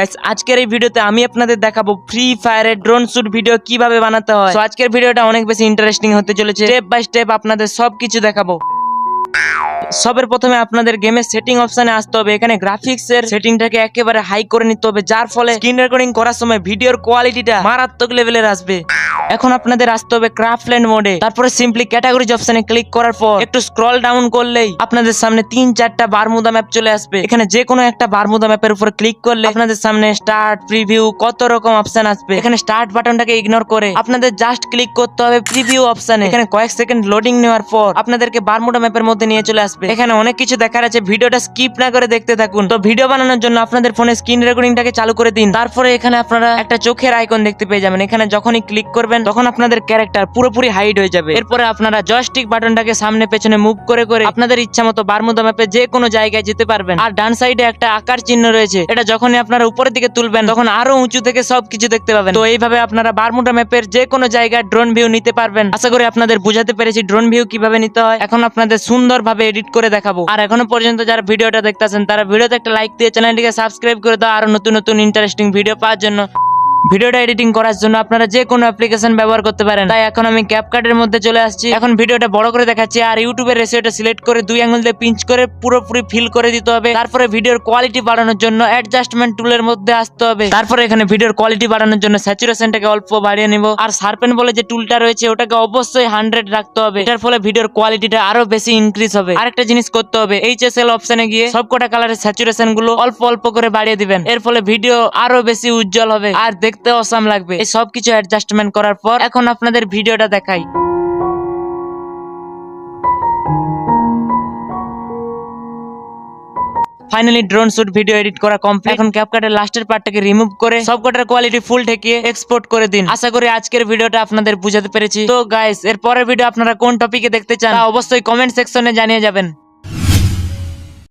Guys আজকের এই ভিডিওতে আমি আপনাদের দেখাবো ফ্রি ফায়ারের ড্রোন শুট ভিডিও কিভাবে বানাতে হয়। তো আজকের ভিডিওটা অনেক বেশি ইন্টারেস্টিং হতে চলেছে, স্টেপ বাই স্টেপ আপনাদের সবকিছু দেখাবো। সবের প্রথমে আপনাদের গেমের সেটিং অপশনে আসতে হবে। এখানে গ্রাফিক্স এর সেটিংটাকে একেবারে হাই করে নিতে হবে, যার ফলে স্ক্রিন রেকর্ডিং করার সময় ভিডিওর কোয়ালিটিটা মারাত্মক লেভেলের আসবে। এখন আপনাদের আসতে হবে ক্রাফটল্যান্ড মোডে, তারপরে সিম্পলি ক্যাটাগরিজ অপশনে ক্লিক করার পর একটু স্ক্রল ডাউন করলেই আপনাদের সামনে 3-4টা বারমুদা ম্যাপ চলে আসবে। এখানে যে কোনো একটা বারমুদা ম্যাপের উপর ক্লিক করলে আপনাদের সামনে স্টার্ট, প্রিভিউ, কত রকম অপশন আসবে। এখানে স্টার্ট বাটনটাকে ইগনোর করে আপনাদের জাস্ট ক্লিক করতে হবে প্রিভিউ অপশনে। এখানে কয়েক সেকেন্ড লোডিং নেওয়ার পর আপনাদেরকে বারমুদা ম্যাপের মধ্যে নিয়ে চলে আসবে। এখানে অনেক কিছু দেখার আছে, ভিডিওটা স্কিপ না করে দেখতে থাকুন। তো ভিডিও বানানোর জন্য আপনাদের ফোনে স্ক্রিন রেকর্ডিংটাকে চালু করে দিন। তারপরে এখানে আপনারা একটা চোখের আইকন দেখতে পেয়ে যাবেন। এখানে যখনই ক্লিক করবেন তখন আপনাদের ক্যারেক্টার পুরোপুরি হাইড হয়ে যাবে। এরপরে আপনারা জয়স্টিক বাটনটাকে সামনে পেছনে মুভ করে করে আপনাদের ইচ্ছা মতো বারমুদা ম্যাপে যে কোনো জায়গায় যেতে পারবেন। আর ডান সাইডে একটা আকার চিহ্ন রয়েছে, এটা যখনই আপনারা উপরের দিকে তুলবেন তখন আরো উঁচু থেকে সবকিছু দেখতে পাবেন। তো এইভাবে আপনারা বারমুদা ম্যাপের যে কোনো জায়গায় ড্রোন ভিউ নিতে পারবেন। আশা করি আপনাদের বুঝাতে পেরেছি ড্রোন ভিউ কিভাবে নিতে হয়। এখন আপনাদের সুন্দরভাবে এডিট করে দেখাবো। আর এখনো পর্যন্ত যারা ভিডিওটা দেখতেছেন তারা ভিডিওতে একটা লাইক দিয়ে চ্যানেলটিকে সাবস্ক্রাইব করে দাও আরো নতুন নতুন ইন্টারেস্টিং ভিডিও পাওয়ার জন্য। ভিডিওটা এডিটিং করার জন্য আপনারা যে কোনো অ্যাপ্লিকেশন ব্যবহার করতে পারেন। তাই এখন আমি ক্যাপকাটের মধ্যে চলে আসছি। এখন ভিডিওটা বড় করে দেখাচ্ছি আর ইউটিউবের রেশিওটা সিলেক্ট করে 2 আঙ্গুল দিয়ে পিঞ্চ করে পুরোপুরি ফিল করে দিতে হবে। তারপরে ভিডিওর কোয়ালিটি বাড়ানোর জন্য অ্যাডজাস্টমেন্ট টুলের মধ্যে আসতে হবে। তারপরে এখানে ভিডিওর কোয়ালিটি বাড়ানোর জন্য স্যাচুরেশনটাকে অল্প বাড়িয়ে নিব। আর শার্পেন বলে যে টুলটা রয়েছে ওটাকে অবশ্যই 100 রাখতে হবে। এটার ফলে ভিডিওর কোয়ালিটিটা আরো বেশি ইনক্রিজ হবে। আরেকটা জিনিস করতে হবে, HSL অপশনে গিয়ে সবকটা কালারের স্যাচুরেশন গুলো অল্প অল্প করে বাড়িয়ে দিবেন। এর ফলে ভিডিও আরো বেশি উজ্জ্বল হবে আর দেখতে অসাম লাগবে। এই সব কিছু অ্যাডজাস্টমেন্ট করার পর এখন আপনাদের ভিডিওটা দেখাই। Finally drone shoot video edit করা কমপ্লিট। এখন ক্যাপকাটের লাস্টের পার্টটাকে রিমুভ করে সবকটার কোয়ালিটি ফুল ঠেকিয়ে এক্সপোর্ট করে দিন। আশা করি আজকের ভিডিওটা আপনাদের বুঝাতে পেরেছি। তো গাইস এর পরের ভিডিও আপনারা কোন টপিকে দেখতে চান তা অবশ্যই কমেন্ট সেকশনে জানিয়ে যাবেন।